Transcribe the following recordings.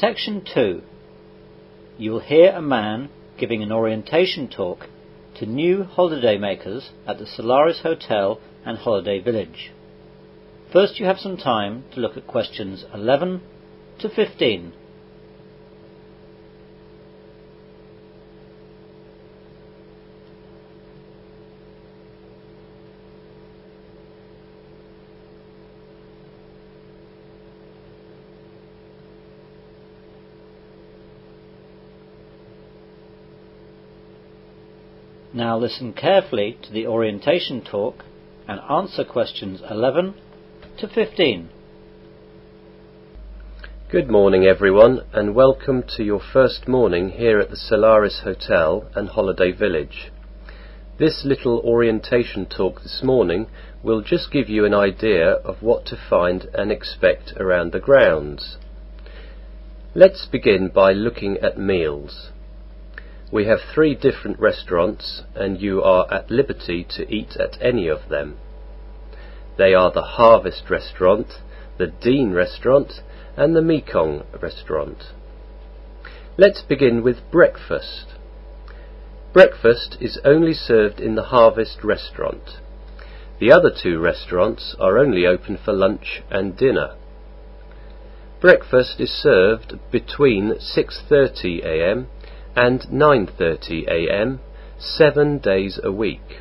Section 2. You will hear a man giving an orientation talk to new holidaymakers at the Solaris Hotel and Holiday Village. First you have some time to look at questions 11 to 15. Now listen carefully to the orientation talk and answer questions 11 to 15. Good morning everyone, and welcome to your first morning here at the Solaris Hotel and Holiday Village. This little orientation talk this morning will just give you an idea of what to find and expect around the grounds. Let's begin by looking at meals. We have 3 different restaurants and you are at liberty to eat at any of them. They are the Harvest Restaurant, the Dean Restaurant and the Mekong Restaurant. Let's begin with breakfast. Breakfast is only served in the Harvest Restaurant. The other 2 restaurants are only open for lunch and dinner. Breakfast is served between 6:30 a.m. and 9:30 a.m. 7 days a week.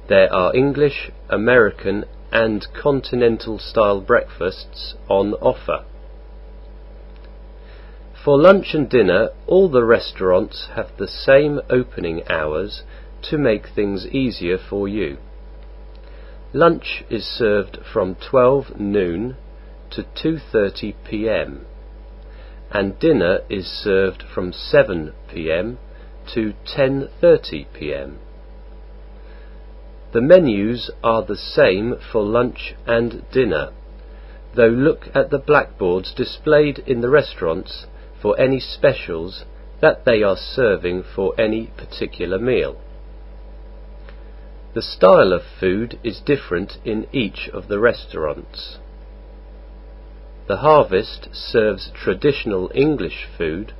There are English, American and continental style breakfasts on offer. For lunch and dinner, all the restaurants have the same opening hours to make things easier for you. Lunch is served from 12 noon to 2:30 p.m. and dinner is served from 7 p.m. to 10:30 p.m. The menus are the same for lunch and dinner, though look at the blackboards displayed in the restaurants for any specials that they are serving for any particular meal. The style of food is different in each of the restaurants. The Harvest serves traditional English food,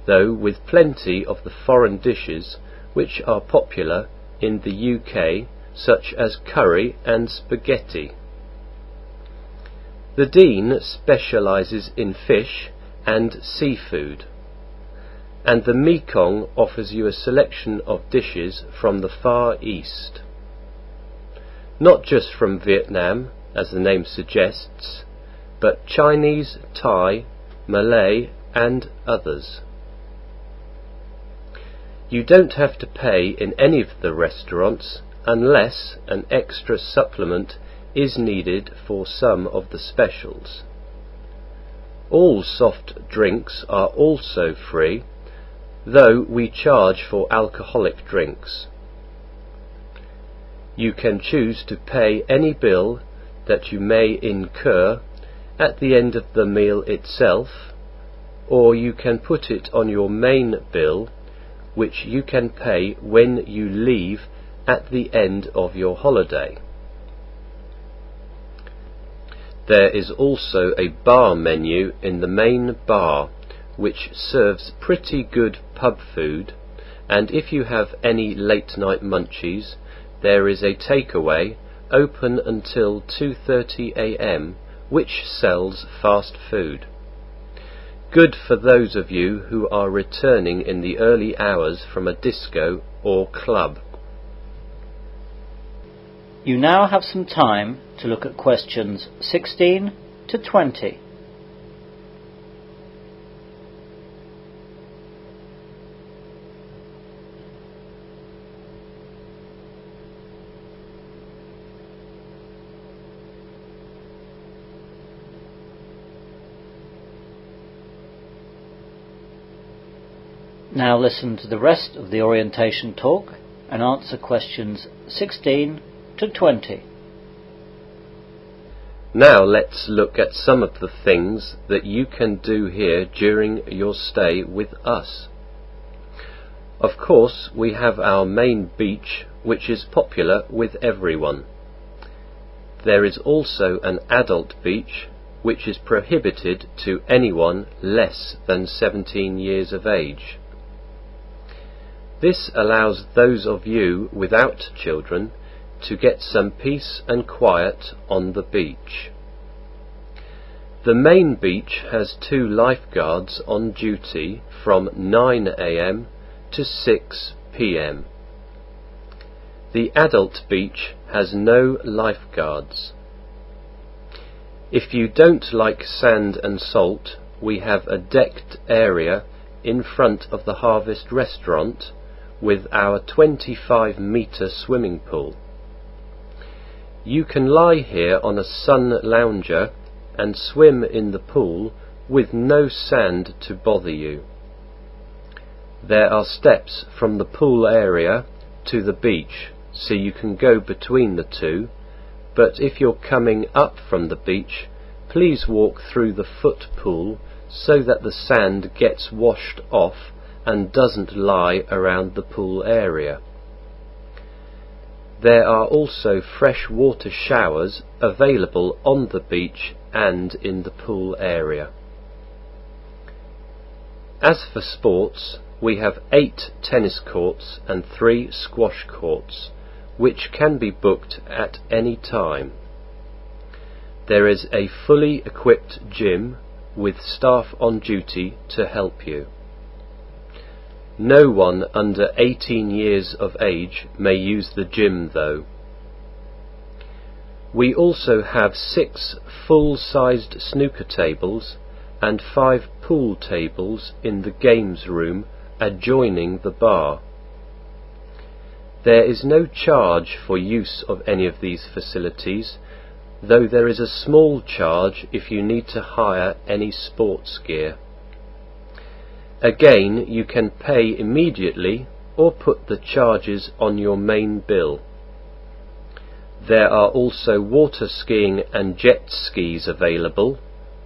though with plenty of the foreign dishes which are popular in the UK, such as curry and spaghetti. The Dean specialises in fish and seafood, and the Mekong offers you a selection of dishes from the Far East. Not just from Vietnam, as the name suggests, but Chinese, Thai, Malay and others. You don't have to pay in any of the restaurants unless an extra supplement is needed for some of the specials. All soft drinks are also free, though we charge for alcoholic drinks. You can choose to pay any bill that you may incur at the end of the meal itself, or you can put it on your main bill, which you can pay when you leave at the end of your holiday. There is also a bar menu in the main bar which serves pretty good pub food, and if you have any late night munchies, there is a takeaway open until 2:30 a.m. which sells fast food. Good for those of you who are returning in the early hours from a disco or club. You now have some time to look at questions 16 to 20. Now listen to the rest of the orientation talk and answer questions 16 to 20. Now let's look at some of the things that you can do here during your stay with us. Of course, we have our main beach, which is popular with everyone. There is also an adult beach, which is prohibited to anyone less than 17 years of age. This allows those of you without children to get some peace and quiet on the beach. The main beach has 2 lifeguards on duty from 9 AM to 6 PM. The adult beach has no lifeguards. If you don't like sand and salt, we have a decked area in front of the Harvest restaurant with our 25-metre swimming pool. You can lie here on a sun lounger and swim in the pool with no sand to bother you. There are steps from the pool area to the beach, so you can go between the two, but if you're coming up from the beach, please walk through the foot pool so that the sand gets washed off and doesn't lie around the pool area. There are also fresh water showers available on the beach and in the pool area. As for sports, we have 8 tennis courts and 3 squash courts, which can be booked at any time. There is a fully equipped gym with staff on duty to help you. No one under 18 years of age may use the gym though. We also have 6 full-sized snooker tables and 5 pool tables in the games room adjoining the bar. There is no charge for use of any of these facilities, though there is a small charge if you need to hire any sports gear. Again, you can pay immediately or put the charges on your main bill. There are also water skiing and jet skis available,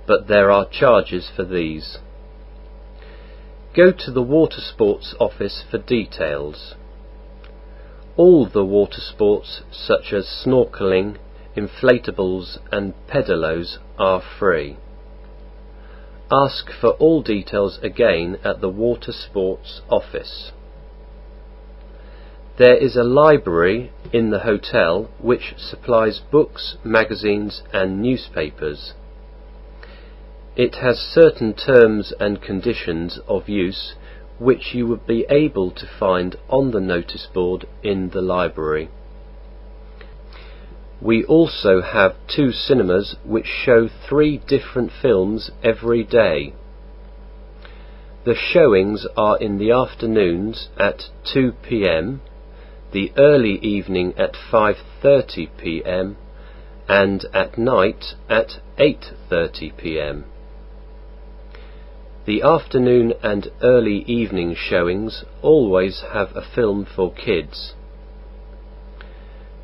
but there are charges for these. Go to the water sports office for details. All the water sports such as snorkeling, inflatables and pedalos are free. Ask for all details again at the water sports office. There is a library in the hotel which supplies books, magazines and newspapers. It has certain terms and conditions of use which you would be able to find on the notice board in the library. We also have 2 cinemas which show 3 different films every day. The showings are in the afternoons at 2 PM, the early evening at 5:30 PM, and at night at 8:30 PM. The afternoon and early evening showings always have a film for kids.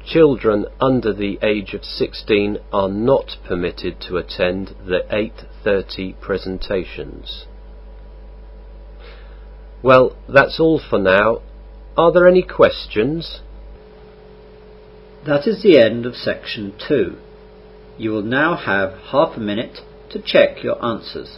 Children under the age of 16 are not permitted to attend the 8:30 presentations. Well, that's all for now. Are there any questions? That is the end of section 2. You will now have half a minute to check your answers.